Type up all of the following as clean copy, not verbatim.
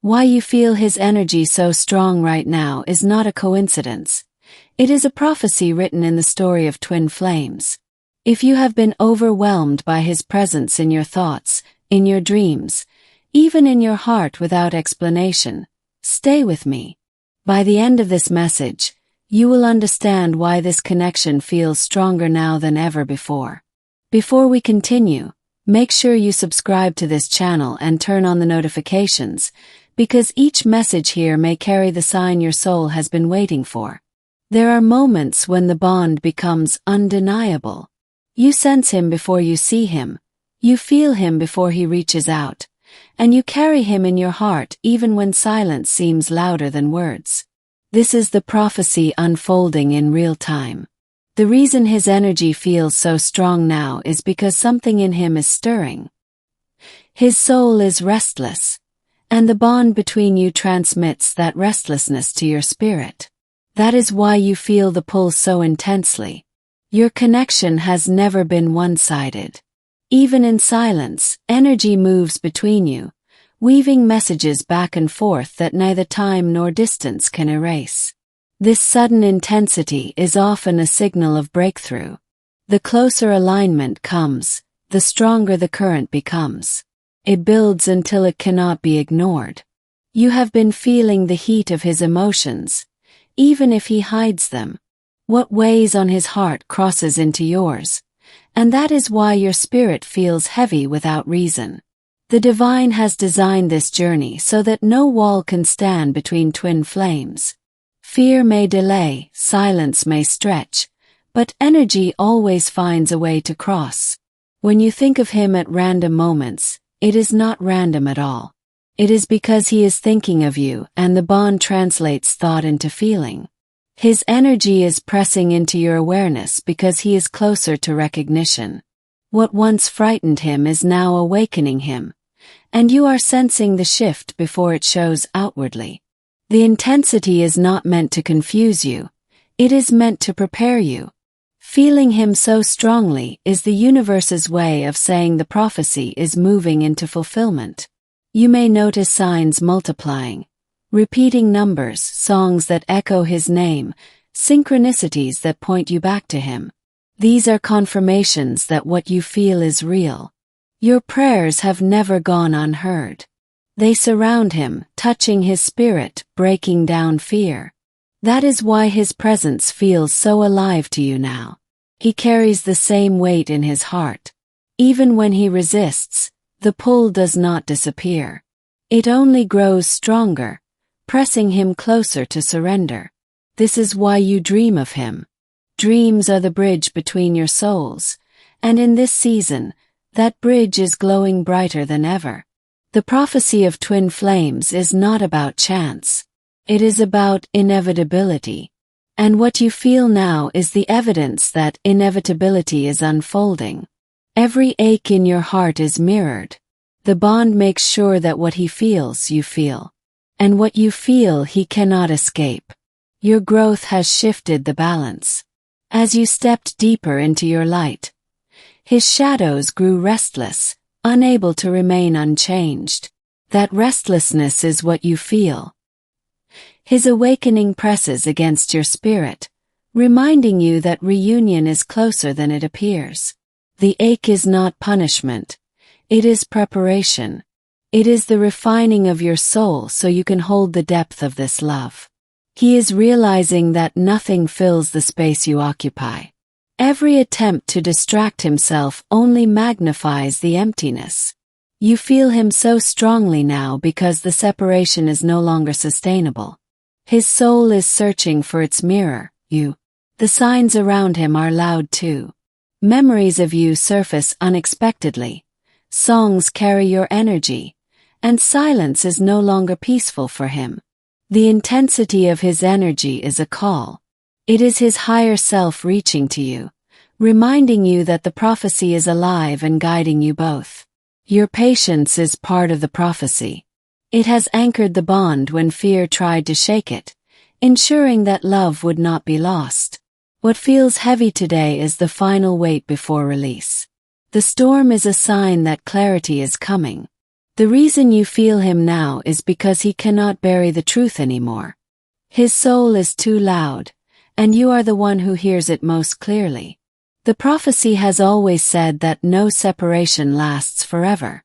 Why you feel his energy so strong right now is not a coincidence. It is a prophecy written in the story of twin flames. If you have been overwhelmed by his presence in your thoughts, in your dreams, even in your heart without explanation, stay with me. By the end of this message, you will understand why this connection feels stronger now than ever before. Before we continue, make sure you subscribe to this channel and turn on the notifications, because each message here may carry the sign your soul has been waiting for. There are moments when the bond becomes undeniable. You sense him before you see him, you feel him before he reaches out, and you carry him in your heart even when silence seems louder than words. This is the prophecy unfolding in real time. The reason his energy feels so strong now is because something in him is stirring. His soul is restless, and the bond between you transmits that restlessness to your spirit. That is why you feel the pull so intensely. Your connection has never been one-sided. Even in silence, energy moves between you, weaving messages back and forth that neither time nor distance can erase. This sudden intensity is often a signal of breakthrough. The closer alignment comes, the stronger the current becomes. It builds until it cannot be ignored. You have been feeling the heat of his emotions, even if he hides them. What weighs on his heart crosses into yours, and that is why your spirit feels heavy without reason. The divine has designed this journey so that no wall can stand between twin flames. Fear may delay, silence may stretch, but energy always finds a way to cross. When you think of him at random moments, it is not random at all. It is because he is thinking of you, and the bond translates thought into feeling. His energy is pressing into your awareness because he is closer to recognition. What once frightened him is now awakening him, and you are sensing the shift before it shows outwardly. The intensity is not meant to confuse you, it is meant to prepare you. Feeling him so strongly is the universe's way of saying the prophecy is moving into fulfillment. You may notice signs multiplying, repeating numbers, songs that echo his name, synchronicities that point you back to him. These are confirmations that what you feel is real. Your prayers have never gone unheard. They surround him, touching his spirit, breaking down fear. That is why his presence feels so alive to you now. He carries the same weight in his heart. Even when he resists, the pull does not disappear. It only grows stronger, pressing him closer to surrender. This is why you dream of him. Dreams are the bridge between your souls, and in this season, that bridge is glowing brighter than ever. The prophecy of twin flames is not about chance. It is about inevitability. And what you feel now is the evidence that inevitability is unfolding. Every ache in your heart is mirrored. The bond makes sure that what he feels, you feel. And what you feel, he cannot escape. Your growth has shifted the balance. As you stepped deeper into your light, his shadows grew restless, unable to remain unchanged. That restlessness is what you feel. His awakening presses against your spirit, reminding you that reunion is closer than it appears. The ache is not punishment. It is preparation. It is the refining of your soul so you can hold the depth of this love. He is realizing that nothing fills the space you occupy. Every attempt to distract himself only magnifies the emptiness. You feel him so strongly now because the separation is no longer sustainable. His soul is searching for its mirror, you. The signs around him are loud too. Memories of you surface unexpectedly. Songs carry your energy, and silence is no longer peaceful for him. The intensity of his energy is a call. It is his higher self reaching to you, reminding you that the prophecy is alive and guiding you both. Your patience is part of the prophecy. It has anchored the bond when fear tried to shake it, ensuring that love would not be lost. What feels heavy today is the final weight before release. The storm is a sign that clarity is coming. The reason you feel him now is because he cannot bury the truth anymore. His soul is too loud, and you are the one who hears it most clearly. The prophecy has always said that no separation lasts forever.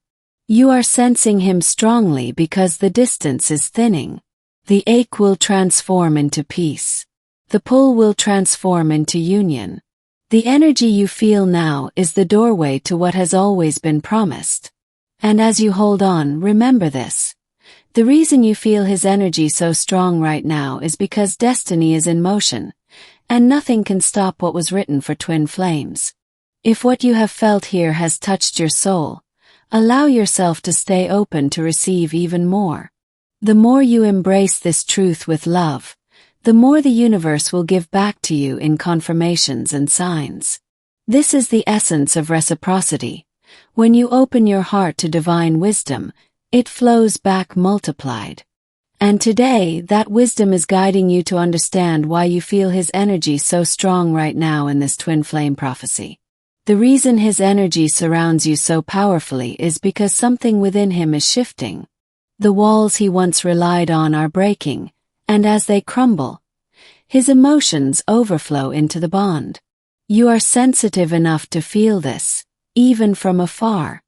You are sensing him strongly because the distance is thinning. The ache will transform into peace. The pull will transform into union. The energy you feel now is the doorway to what has always been promised. And as you hold on, remember this. The reason you feel his energy so strong right now is because destiny is in motion, and nothing can stop what was written for twin flames. If what you have felt here has touched your soul, allow yourself to stay open to receive even more. The more you embrace this truth with love, the more the universe will give back to you in confirmations and signs. This is the essence of reciprocity. When you open your heart to divine wisdom, it flows back multiplied. And today, that wisdom is guiding you to understand why you feel his energy so strong right now in this twin flame prophecy. The reason his energy surrounds you so powerfully is because something within him is shifting. The walls he once relied on are breaking, and as they crumble, his emotions overflow into the bond. You are sensitive enough to feel this, even from afar.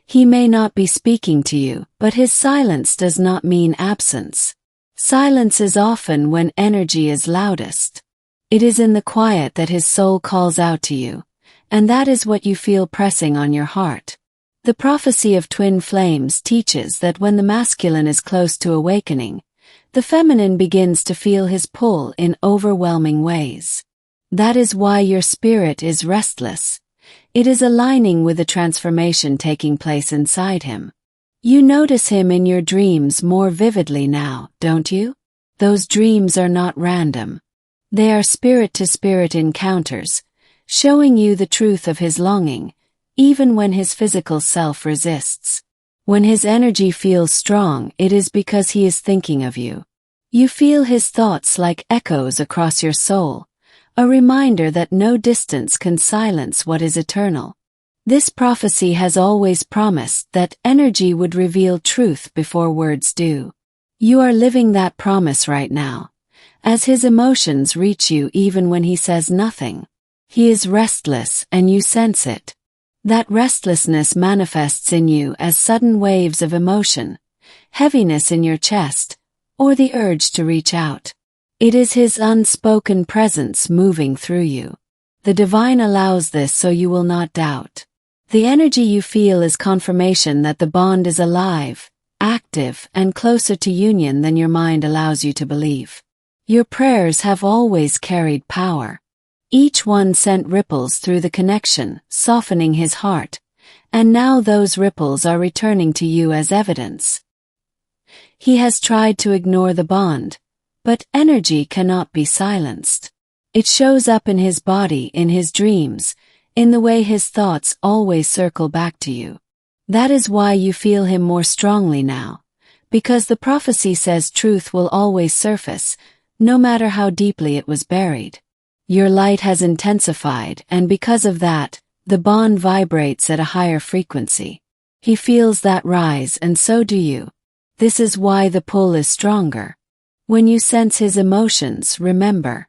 He may not be speaking to you, but his silence does not mean absence. Silence is often when energy is loudest. It is in the quiet that his soul calls out to you, and that is what you feel pressing on your heart. The prophecy of twin flames teaches that when the masculine is close to awakening, the feminine begins to feel his pull in overwhelming ways. That is why your spirit is restless. It is aligning with the transformation taking place inside him. You notice him in your dreams more vividly now, don't you? Those dreams are not random. They are spirit-to-spirit encounters, showing you the truth of his longing, even when his physical self resists. When his energy feels strong, it is because he is thinking of you. You feel his thoughts like echoes across your soul, a reminder that no distance can silence what is eternal. This prophecy has always promised that energy would reveal truth before words do. You are living that promise right now, as his emotions reach you even when he says nothing. He is restless and you sense it. That restlessness manifests in you as sudden waves of emotion, heaviness in your chest, or the urge to reach out. It is his unspoken presence moving through you. The divine allows this so you will not doubt. The energy you feel is confirmation that the bond is alive, active, and closer to union than your mind allows you to believe. Your prayers have always carried power. Each one sent ripples through the connection, softening his heart, and now those ripples are returning to you as evidence. He has tried to ignore the bond, but energy cannot be silenced. It shows up in his body, in his dreams, in the way his thoughts always circle back to you. That is why you feel him more strongly now, because the prophecy says truth will always surface, no matter how deeply it was buried. Your light has intensified, and because of that, the bond vibrates at a higher frequency. He feels that rise, and so do you. This is why the pull is stronger. When you sense his emotions, remember,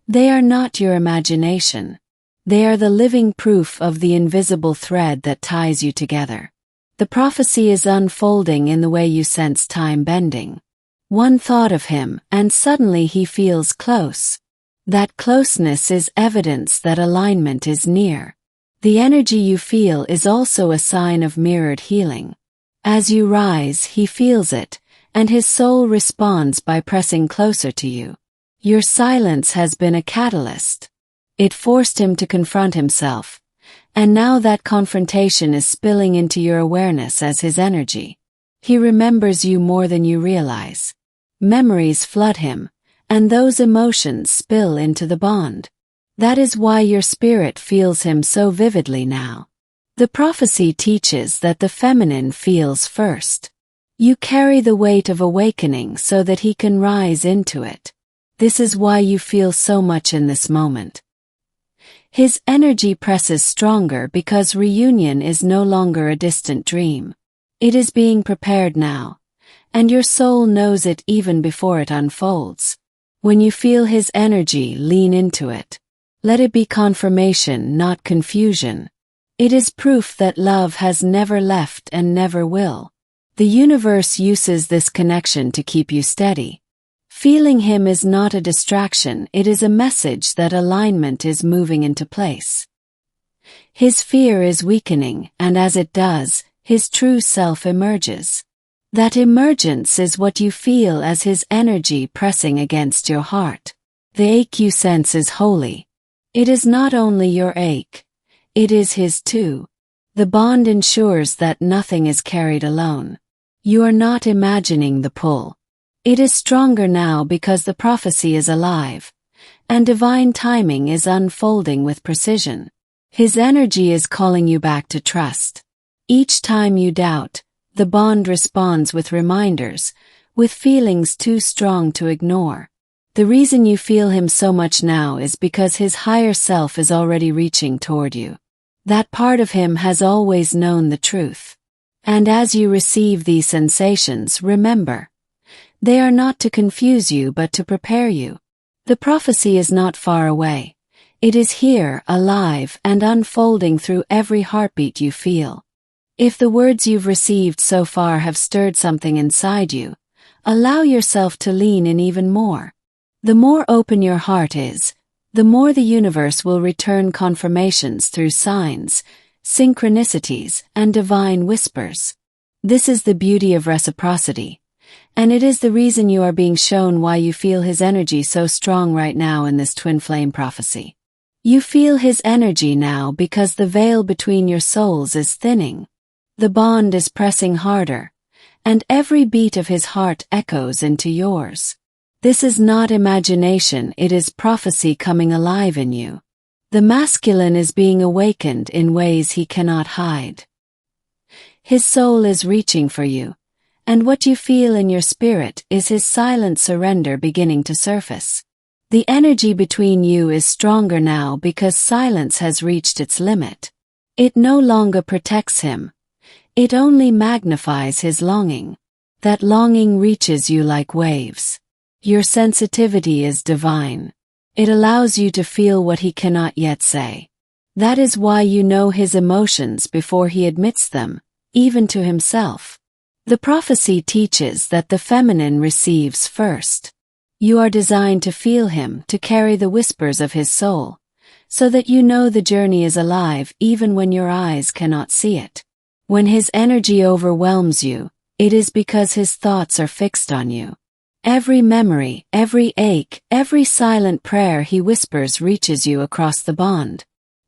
they are not your imagination. They are the living proof of the invisible thread that ties you together. The prophecy is unfolding in the way you sense time bending. One thought of him, and suddenly he feels close. That closeness is evidence that alignment is near. The energy you feel is also a sign of mirrored healing. As you rise, he feels it, and his soul responds by pressing closer to you. Your silence has been a catalyst. It forced him to confront himself, and now that confrontation is spilling into your awareness as his energy. He remembers you more than you realize. Memories flood him, and those emotions spill into the bond. That is why your spirit feels him so vividly now. The prophecy teaches that the feminine feels first. You carry the weight of awakening so that he can rise into it. This is why you feel so much in this moment. His energy presses stronger because reunion is no longer a distant dream. It is being prepared now, and your soul knows it even before it unfolds. When you feel his energy, lean into it. Let it be confirmation, not confusion. It is proof that love has never left and never will. The universe uses this connection to keep you steady. Feeling him is not a distraction, it is a message that alignment is moving into place. His fear is weakening, and as it does, his true self emerges. That emergence is what you feel as his energy pressing against your heart. The ache you sense is holy. It is not only your ache, it is his too. The bond ensures that nothing is carried alone. You are not imagining the pull. It is stronger now because the prophecy is alive, and divine timing is unfolding with precision. His energy is calling you back to trust. Each time you doubt, the bond responds with reminders, with feelings too strong to ignore. The reason you feel him so much now is because his higher self is already reaching toward you. That part of him has always known the truth. And as you receive these sensations, remember, they are not to confuse you but to prepare you. The prophecy is not far away. It is here, alive, and unfolding through every heartbeat you feel. If the words you've received so far have stirred something inside you, allow yourself to lean in even more. The more open your heart is, the more the universe will return confirmations through signs, synchronicities, and divine whispers. This is the beauty of reciprocity, and it is the reason you are being shown why you feel his energy so strong right now in this twin flame prophecy. You feel his energy now because the veil between your souls is thinning. The bond is pressing harder, and every beat of his heart echoes into yours. This is not imagination, it is prophecy coming alive in you. The masculine is being awakened in ways he cannot hide. His soul is reaching for you, and what you feel in your spirit is his silent surrender beginning to surface. The energy between you is stronger now because silence has reached its limit. It no longer protects him. It only magnifies his longing. That longing reaches you like waves. Your sensitivity is divine. It allows you to feel what he cannot yet say. That is why you know his emotions before he admits them, even to himself. The prophecy teaches that the feminine receives first. You are designed to feel him, to carry the whispers of his soul, so that you know the journey is alive even when your eyes cannot see it. When his energy overwhelms you, it is because his thoughts are fixed on you. Every memory, every ache, every silent prayer he whispers reaches you across the bond.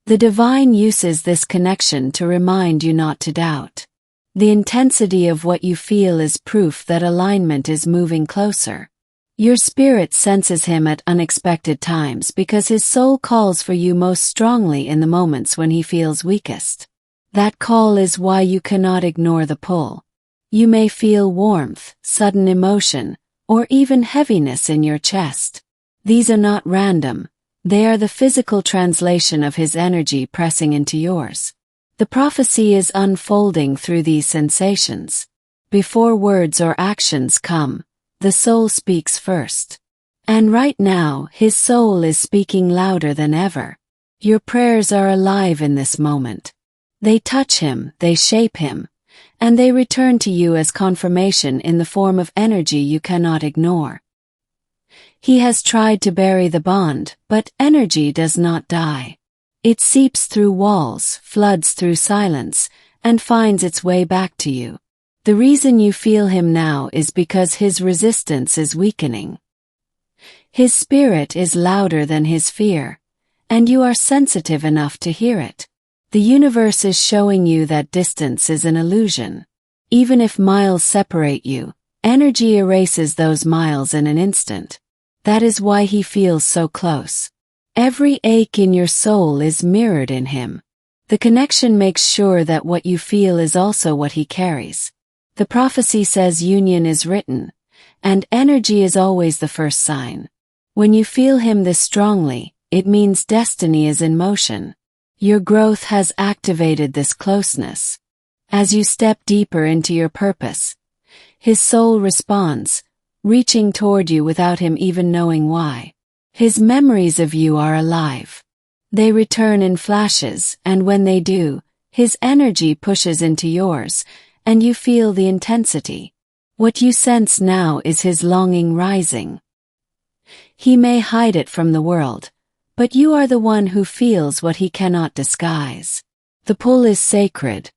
The divine uses this connection to remind you not to doubt. The intensity of what you feel is proof that alignment is moving closer. Your spirit senses him at unexpected times because his soul calls for you most strongly in the moments when he feels weakest. That call is why you cannot ignore the pull. You may feel warmth, sudden emotion, or even heaviness in your chest. These are not random, they are the physical translation of his energy pressing into yours. The prophecy is unfolding through these sensations. Before words or actions come, the soul speaks first. And right now, his soul is speaking louder than ever. Your prayers are alive in this moment. They touch him, they shape him, and they return to you as confirmation in the form of energy you cannot ignore. He has tried to bury the bond, but energy does not die. It seeps through walls, floods through silence, and finds its way back to you. The reason you feel him now is because his resistance is weakening. His spirit is louder than his fear, and you are sensitive enough to hear it. The universe is showing you that distance is an illusion. Even if miles separate you, energy erases those miles in an instant. That is why he feels so close. Every ache in your soul is mirrored in him. The connection makes sure that what you feel is also what he carries. The prophecy says union is written, and energy is always the first sign. When you feel him this strongly, it means destiny is in motion. Your growth has activated this closeness. As you step deeper into your purpose, his soul responds, reaching toward you without him even knowing why. His memories of you are alive. They return in flashes, and when they do, his energy pushes into yours, and you feel the intensity. What you sense now is his longing rising. He may hide it from the world, but you are the one who feels what he cannot disguise. The pull is sacred.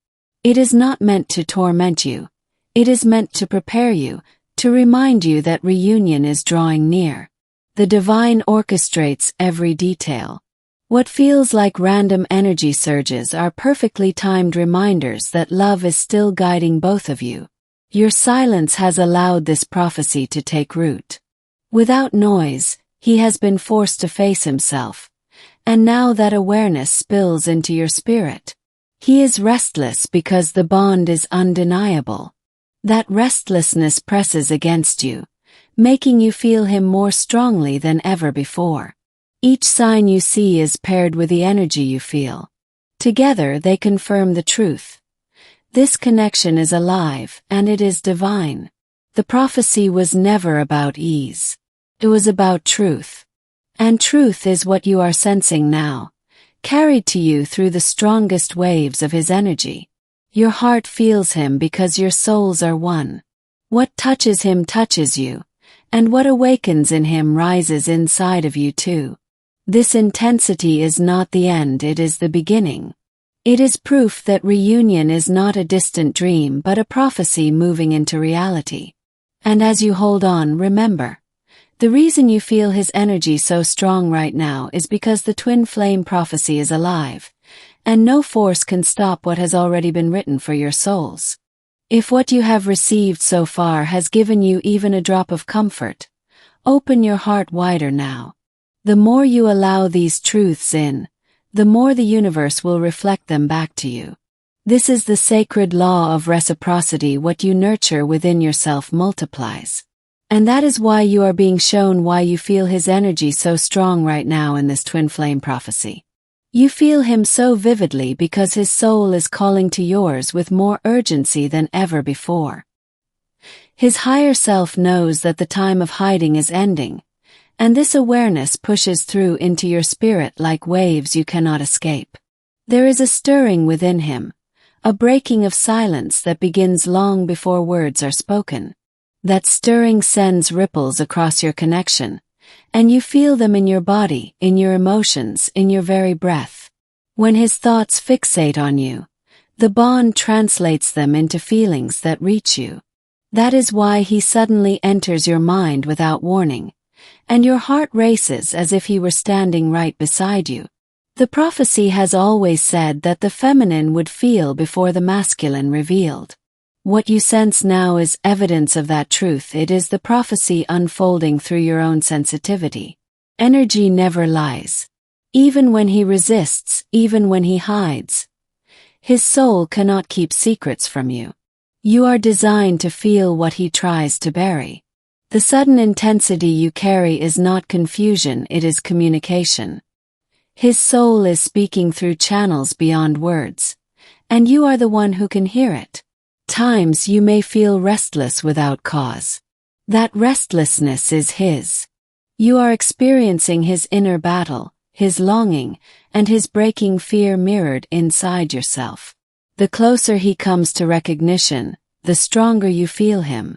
It is not meant to torment you. It is meant to prepare you, to remind you that reunion is drawing near. The divine orchestrates every detail. What feels like random energy surges are perfectly timed reminders that love is still guiding both of you. Your silence has allowed this prophecy to take root. Without noise, he has been forced to face himself, and now that awareness spills into your spirit. He is restless because the bond is undeniable. That restlessness presses against you, making you feel him more strongly than ever before. Each sign you see is paired with the energy you feel. Together they confirm the truth. This connection is alive, and it is divine. The prophecy was never about ease. It was about truth. And truth is what you are sensing now, carried to you through the strongest waves of his energy. Your heart feels him because your souls are one. What touches him touches you, and what awakens in him rises inside of you too. This intensity is not the end, it is the beginning. It is proof that reunion is not a distant dream but a prophecy moving into reality. And as you hold on, remember, the reason you feel his energy so strong right now is because the twin flame prophecy is alive, and no force can stop what has already been written for your souls. If what you have received so far has given you even a drop of comfort, open your heart wider now. The more you allow these truths in, the more the universe will reflect them back to you. This is the sacred law of reciprocity. What you nurture within yourself multiplies. And that is why you are being shown why you feel his energy so strong right now in this twin flame prophecy. You feel him so vividly because his soul is calling to yours with more urgency than ever before. His higher self knows that the time of hiding is ending, and this awareness pushes through into your spirit like waves you cannot escape. There is a stirring within him, a breaking of silence that begins long before words are spoken. That stirring sends ripples across your connection, and you feel them in your body, in your emotions, in your very breath. When his thoughts fixate on you, the bond translates them into feelings that reach you. That is why he suddenly enters your mind without warning, and your heart races as if he were standing right beside you. The prophecy has always said that the feminine would feel before the masculine revealed. What you sense now is evidence of that truth. It is the prophecy unfolding through your own sensitivity. Energy never lies. Even when he resists, even when he hides, his soul cannot keep secrets from you. You are designed to feel what he tries to bury. The sudden intensity you carry is not confusion, it is communication. His soul is speaking through channels beyond words, and you are the one who can hear it. Times you may feel restless without cause. That restlessness is his. You are experiencing his inner battle, his longing, and his breaking fear mirrored inside yourself. The closer he comes to recognition, the stronger you feel him.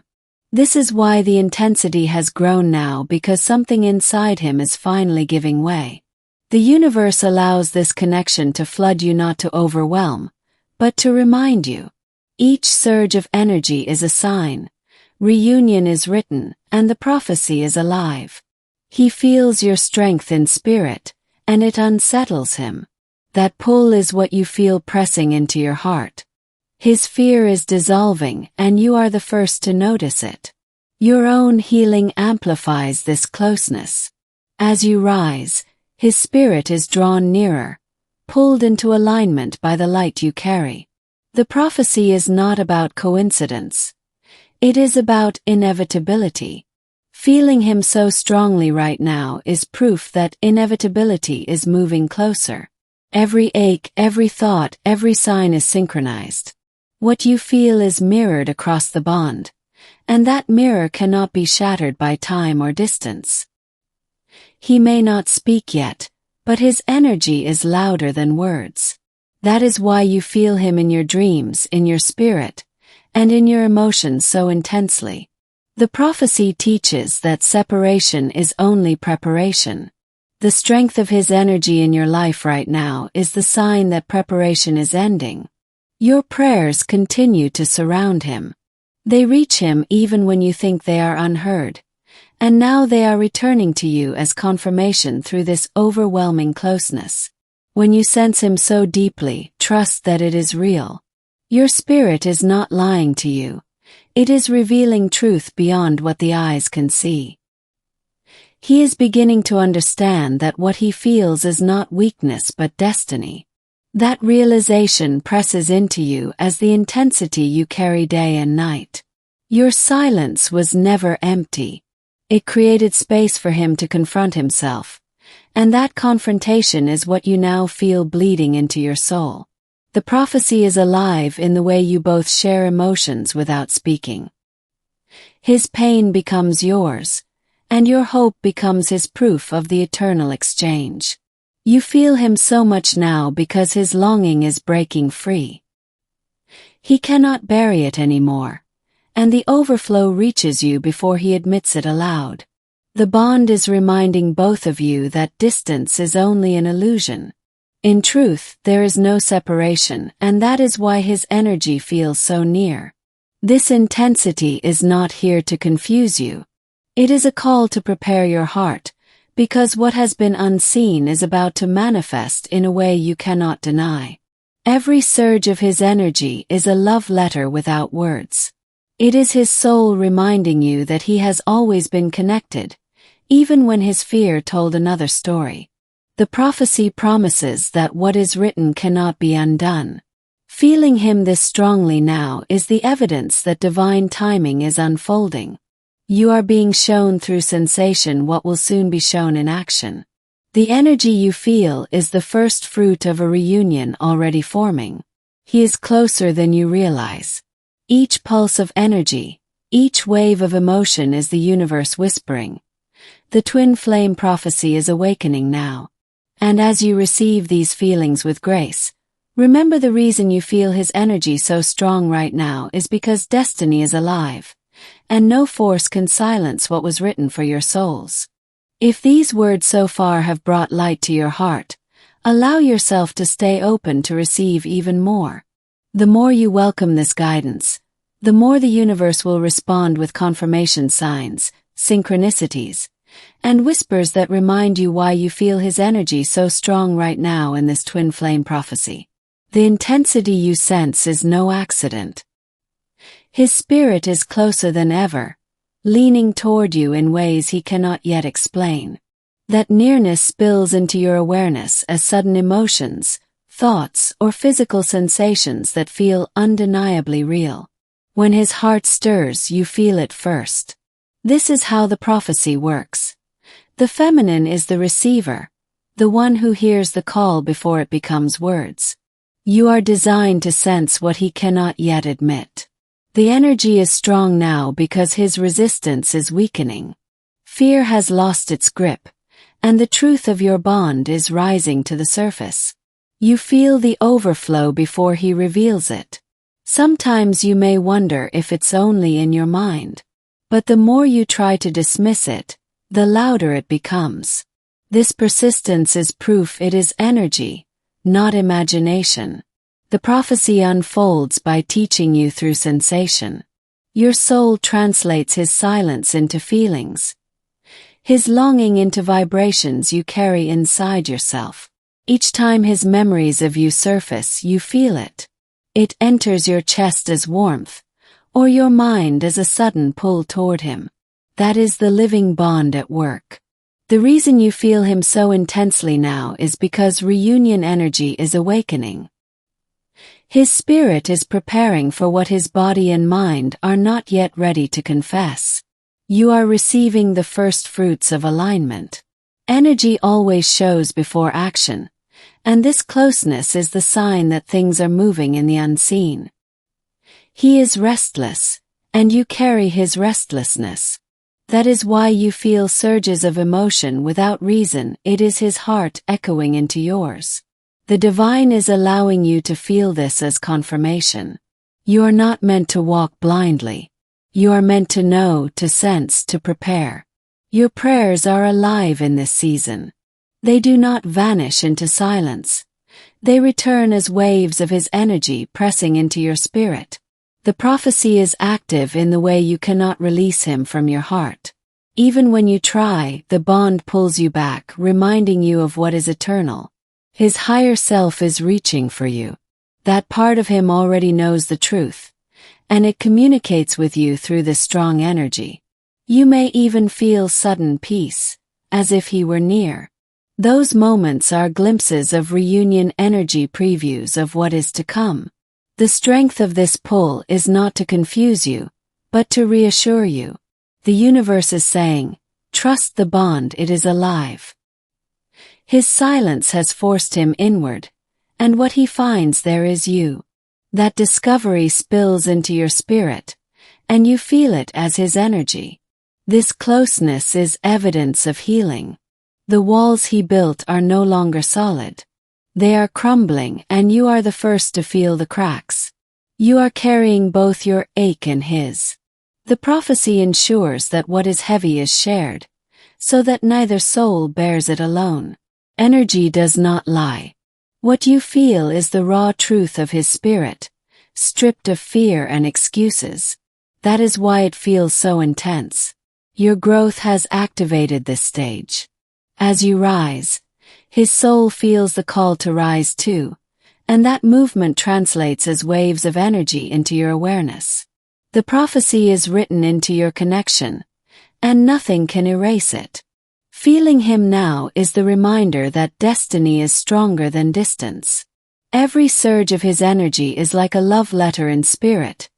This is why the intensity has grown now, because something inside him is finally giving way. The universe allows this connection to flood you, not to overwhelm, but to remind you. Each surge of energy is a sign. Reunion is written, and the prophecy is alive. He feels your strength in spirit, and it unsettles him. That pull is what you feel pressing into your heart. His fear is dissolving, and you are the first to notice it. Your own healing amplifies this closeness. As you rise, his spirit is drawn nearer, pulled into alignment by the light you carry. The prophecy is not about coincidence. It is about inevitability. Feeling him so strongly right now is proof that inevitability is moving closer. Every ache, every thought, every sign is synchronized. What you feel is mirrored across the bond, and that mirror cannot be shattered by time or distance. He may not speak yet, but his energy is louder than words. That is why you feel him in your dreams, in your spirit, and in your emotions so intensely. The prophecy teaches that separation is only preparation. The strength of his energy in your life right now is the sign that preparation is ending. Your prayers continue to surround him. They reach him even when you think they are unheard, and now they are returning to you as confirmation through this overwhelming closeness. When you sense him so deeply, trust that it is real. Your spirit is not lying to you. It is revealing truth beyond what the eyes can see. He is beginning to understand that what he feels is not weakness but destiny. That realization presses into you as the intensity you carry day and night. Your silence was never empty. It created space for him to confront himself, and that confrontation is what you now feel bleeding into your soul. The prophecy is alive in the way you both share emotions without speaking. His pain becomes yours, and your hope becomes his proof of the eternal exchange. You feel him so much now because his longing is breaking free. He cannot bury it anymore, and the overflow reaches you before he admits it aloud. The bond is reminding both of you that distance is only an illusion. In truth, there is no separation, and that is why his energy feels so near. This intensity is not here to confuse you. It is a call to prepare your heart, because what has been unseen is about to manifest in a way you cannot deny. Every surge of his energy is a love letter without words. It is his soul reminding you that he has always been connected, even when his fear told another story. The prophecy promises that what is written cannot be undone. Feeling him this strongly now is the evidence that divine timing is unfolding. You are being shown through sensation what will soon be shown in action. The energy you feel is the first fruit of a reunion already forming. He is closer than you realize. Each pulse of energy, each wave of emotion is the universe whispering. The twin flame prophecy is awakening now. And as you receive these feelings with grace, remember the reason you feel his energy so strong right now is because destiny is alive, and no force can silence what was written for your souls. If these words so far have brought light to your heart, allow yourself to stay open to receive even more. The more you welcome this guidance, the more the universe will respond with confirmation signs, synchronicities, and whispers that remind you why you feel his energy so strong right now in this twin flame prophecy. The intensity you sense is no accident. His spirit is closer than ever, leaning toward you in ways he cannot yet explain. That nearness spills into your awareness as sudden emotions, thoughts, or physical sensations that feel undeniably real. When his heart stirs, you feel it first. This is how the prophecy works. The feminine is the receiver, the one who hears the call before it becomes words. You are designed to sense what he cannot yet admit. The energy is strong now because his resistance is weakening. Fear has lost its grip, and the truth of your bond is rising to the surface. You feel the overflow before he reveals it. Sometimes you may wonder if it's only in your mind. But the more you try to dismiss it, the louder it becomes. This persistence is proof it is energy, not imagination. The prophecy unfolds by teaching you through sensation. Your soul translates his silence into feelings, his longing into vibrations you carry inside yourself. Each time his memories of you surface, you feel it. It enters your chest as warmth, or your mind as a sudden pull toward him. That is the living bond at work. The reason you feel him so intensely now is because reunion energy is awakening. His spirit is preparing for what his body and mind are not yet ready to confess. You are receiving the first fruits of alignment. Energy always shows before action, and this closeness is the sign that things are moving in the unseen. He is restless, and you carry his restlessness. That is why you feel surges of emotion without reason. It is his heart echoing into yours. The divine is allowing you to feel this as confirmation. You are not meant to walk blindly. You are meant to know, to sense, to prepare. Your prayers are alive in this season. They do not vanish into silence. They return as waves of his energy pressing into your spirit. The prophecy is active in the way you cannot release him from your heart. Even when you try, the bond pulls you back, reminding you of what is eternal. His higher self is reaching for you. That part of him already knows the truth, and it communicates with you through this strong energy. You may even feel sudden peace, as if he were near. Those moments are glimpses of reunion energy, previews of what is to come. The strength of this pull is not to confuse you, but to reassure you. The universe is saying, trust the bond, it is alive. His silence has forced him inward, and what he finds there is you. That discovery spills into your spirit, and you feel it as his energy. This closeness is evidence of healing. The walls he built are no longer solid. They are crumbling, and you are the first to feel the cracks. You are carrying both your ache and his. The prophecy ensures that what is heavy is shared, so that neither soul bears it alone. Energy does not lie. What you feel is the raw truth of his spirit, stripped of fear and excuses. That is why it feels so intense. Your growth has activated this stage. As you rise, his soul feels the call to rise too, and that movement translates as waves of energy into your awareness. The prophecy is written into your connection, and nothing can erase it. Feeling him now is the reminder that destiny is stronger than distance. Every surge of his energy is like a love letter in spirit,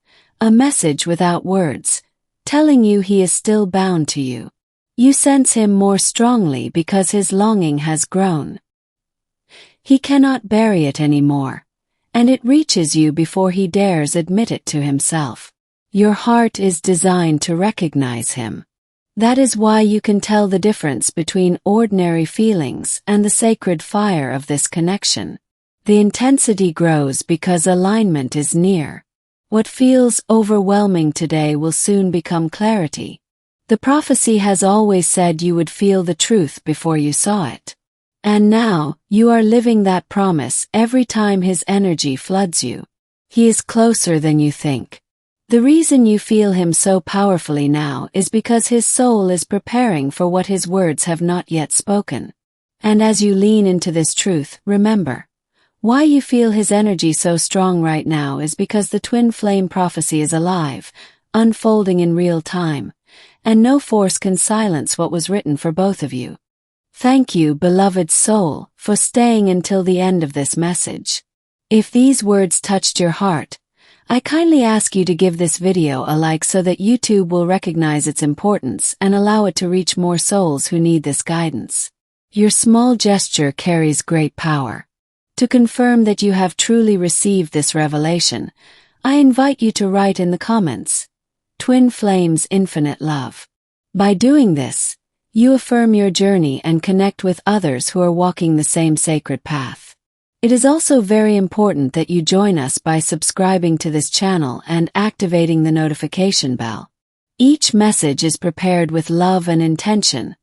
a message without words, telling you he is still bound to you. You sense him more strongly because his longing has grown. He cannot bury it anymore, and it reaches you before he dares admit it to himself. Your heart is designed to recognize him. That is why you can tell the difference between ordinary feelings and the sacred fire of this connection. The intensity grows because alignment is near. What feels overwhelming today will soon become clarity. The prophecy has always said you would feel the truth before you saw it. And now, you are living that promise every time his energy floods you. He is closer than you think. The reason you feel him so powerfully now is because his soul is preparing for what his words have not yet spoken. And as you lean into this truth, remember, why you feel his energy so strong right now is because the twin flame prophecy is alive, unfolding in real time, and no force can silence what was written for both of you. Thank you, beloved soul, for staying until the end of this message. If these words touched your heart, I kindly ask you to give this video a like so that YouTube will recognize its importance and allow it to reach more souls who need this guidance. Your small gesture carries great power. To confirm that you have truly received this revelation, I invite you to write in the comments, Twin Flames Infinite Love. By doing this, you affirm your journey and connect with others who are walking the same sacred path. It is also very important that you join us by subscribing to this channel and activating the notification bell. Each message is prepared with love and intention,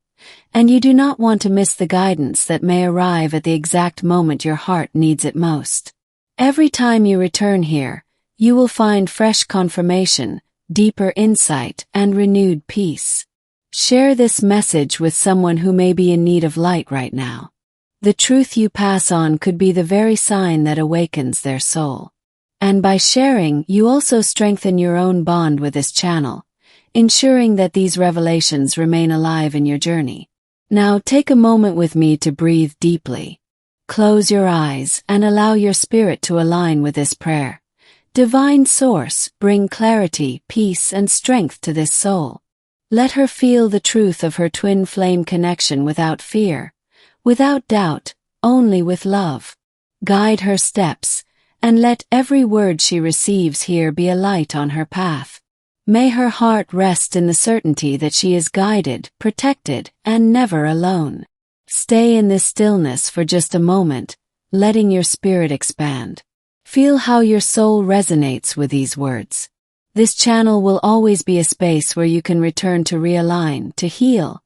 and you do not want to miss the guidance that may arrive at the exact moment your heart needs it most. Every time you return here, you will find fresh confirmation, deeper insight, and renewed peace. Share this message with someone who may be in need of light right now. The truth you pass on could be the very sign that awakens their soul. And by sharing, you also strengthen your own bond with this channel, ensuring that these revelations remain alive in your journey. Now take a moment with me to breathe deeply. Close your eyes and allow your spirit to align with this prayer. Divine Source, bring clarity, peace, and strength to this soul. Let her feel the truth of her twin flame connection without fear, without doubt, only with love. Guide her steps, and let every word she receives here be a light on her path. May her heart rest in the certainty that she is guided, protected, and never alone. Stay in this stillness for just a moment, letting your spirit expand. Feel how your soul resonates with these words. This channel will always be a space where you can return to realign, to heal,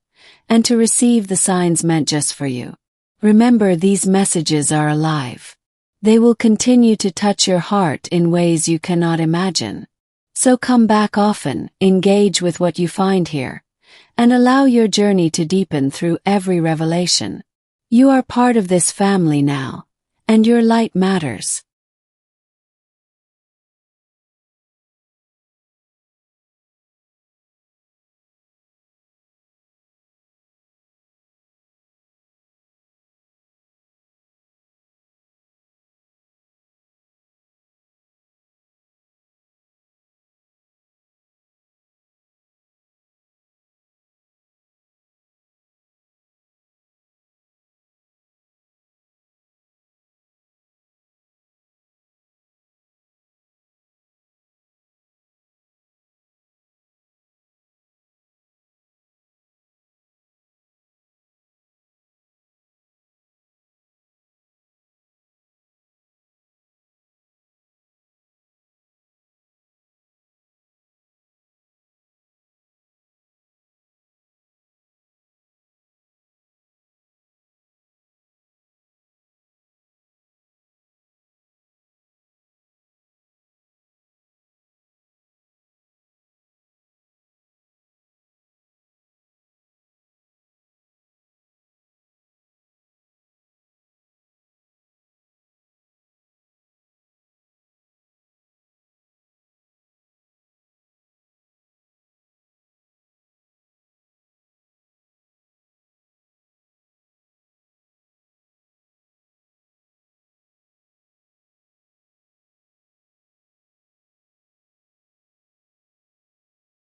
and to receive the signs meant just for you. Remember, these messages are alive. They will continue to touch your heart in ways you cannot imagine. So come back often, engage with what you find here, and allow your journey to deepen through every revelation. You are part of this family now, and your light matters.